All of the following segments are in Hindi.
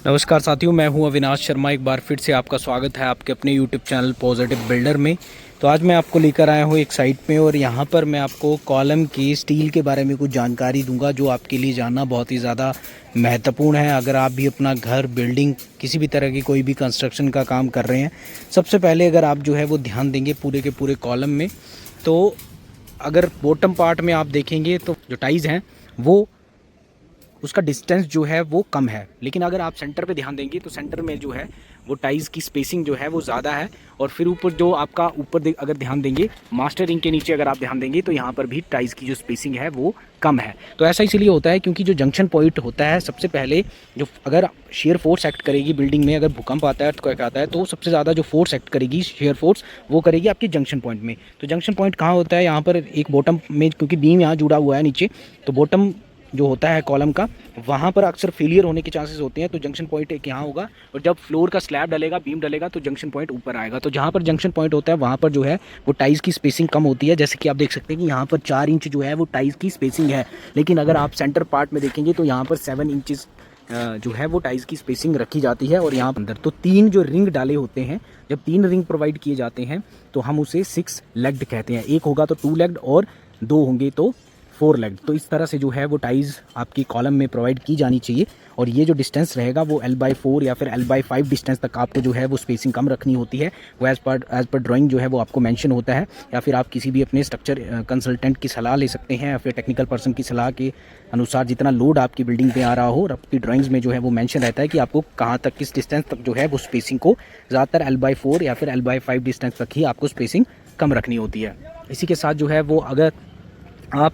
नमस्कार साथियों, मैं हूं अविनाश शर्मा। एक बार फिर से आपका स्वागत है आपके अपने यूट्यूब चैनल पॉजिटिव बिल्डर में। तो आज मैं आपको लेकर आया हूं एक साइट पे और यहां पर मैं आपको कॉलम की स्टील के बारे में कुछ जानकारी दूंगा जो आपके लिए जानना बहुत ही ज़्यादा महत्वपूर्ण है। अगर आप भी अपना घर, बिल्डिंग, किसी भी तरह की कोई भी कंस्ट्रक्शन का काम कर रहे हैं, सबसे पहले अगर आप जो है वो ध्यान देंगे पूरे के पूरे कॉलम में, तो अगर बॉटम पार्ट में आप देखेंगे तो जो टाइज हैं वो उसका डिस्टेंस जो है वो कम है, लेकिन अगर आप सेंटर पे ध्यान देंगे तो सेंटर में जो है वो टाइल्स की स्पेसिंग जो है वो ज़्यादा है। और फिर ऊपर जो आपका अगर ध्यान देंगे मास्टर रिंग के नीचे अगर आप ध्यान देंगे तो यहाँ पर भी टाइल्स की जो स्पेसिंग है वो कम है। तो ऐसा इसलिए होता है क्योंकि जो जंक्शन पॉइंट होता है, सबसे पहले जो अगर शेयर फोर्स एक्ट करेगी बिल्डिंग में, अगर भूकंप आता है तो क्या आता है, तो सबसे ज़्यादा जो फोर्स एक्ट करेगी शेयर फोर्स वो करेगी आपके जंक्शन पॉइंट में। तो जंक्शन पॉइंट कहाँ होता है? यहाँ पर एक बॉटम में, क्योंकि बीम यहाँ जुड़ा हुआ है नीचे, तो बॉटम जो होता है कॉलम का, वहाँ पर अक्सर फेलियर होने के चांसेस होते हैं। तो जंक्शन पॉइंट एक यहाँ होगा और जब फ्लोर का स्लैब डलेगा, बीम डलेगा, तो जंक्शन पॉइंट ऊपर आएगा। तो जहाँ पर जंक्शन पॉइंट होता है वहाँ पर जो है वो टाइल्स की स्पेसिंग कम होती है। जैसे कि आप देख सकते हैं कि यहाँ पर 4 इंच जो है वो टाइल्स की स्पेसिंग है, लेकिन अगर आप सेंटर पार्ट में देखेंगे तो यहाँ पर 7 इंचज़ जो है वो टाइल्स की स्पेसिंग रखी जाती है। और यहाँ अंदर तो 3 जो रिंग डाले होते हैं, जब 3 रिंग प्रोवाइड किए जाते हैं तो हम उसे 6 लेग्ड कहते हैं। एक होगा तो 2 लेग्ड और 2 होंगे तो 4 लेग्ड। तो इस तरह से जो है वो टाइल्स आपकी कॉलम में प्रोवाइड की जानी चाहिए। और ये जो डिस्टेंस रहेगा वो L/4 या फिर L/5 डिस्टेंस तक आपको जो है वो स्पेसिंग कम रखनी होती है। वो एज़ पर ड्राइंग जो है वो आपको मेंशन होता है, या फिर आप किसी भी अपने स्ट्रक्चर कंसल्टेंट की सलाह ले सकते हैं, या फिर टेक्निकल पर्सन की सलाह के अनुसार जितना लोड आपकी बिल्डिंग पे आ रहा हो, और आपकी ड्राइंग्स में जो है वो मेंशन रहता है कि आपको कहाँ तक, किस डिस्टेंस तक जो है वो स्पेसिंग को ज़्यादातर L/4 या फिर L/5 डिस्टेंस तक ही आपको स्पेसिंग कम रखनी होती है। इसी के साथ जो है वो अगर आप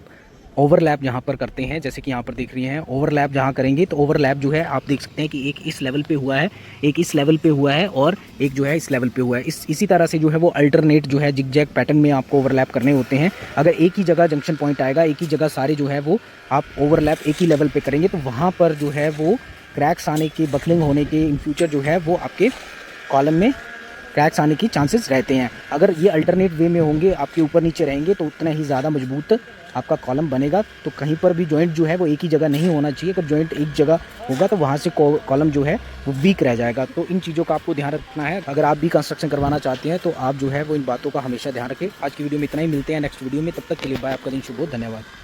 ओवरलैप जहाँ पर करते हैं, जैसे कि यहाँ पर देख रहे हैं, ओवरलैप जहाँ करेंगे तो ओवरलैप जो है आप देख सकते हैं कि एक इस लेवल पे हुआ है, एक इस लेवल पे हुआ है और एक जो है इस लेवल पे हुआ है। इसी तरह से जो है वो अल्टरनेट जो है जिगजैग पैटर्न में आपको ओवरलैप करने होते हैं। अगर एक ही जगह जंक्शन पॉइंट आएगा, एक ही जगह सारे जो है वो आप ओवरलैप एक ही लेवल पे करेंगे, तो वहाँ पर जो है वो क्रैक्स आने के, बकलिंग होने के इन फ्यूचर जो है वो आपके कॉलम में क्रैक्स आने की चांसेस रहते हैं। अगर ये अल्टरनेट वे में होंगे, आपके ऊपर नीचे रहेंगे, तो उतना ही ज़्यादा मजबूत आपका कॉलम बनेगा। तो कहीं पर भी जॉइंट जो है वो एक ही जगह नहीं होना चाहिए। अगर जॉइंट एक जगह होगा तो वहाँ से कॉलम जो है वो वीक रह जाएगा। तो इन चीज़ों का आपको ध्यान रखना है। अगर आप भी कंस्ट्रक्शन करवाना चाहते हैं तो आप जो है वो इन बातों का हमेशा ध्यान रखें। आज की वीडियो में इतना ही, मिलते हैं नेक्स्ट वीडियो में। तब तक के लिए बाय, आपका दिन शुभ हो, धन्यवाद।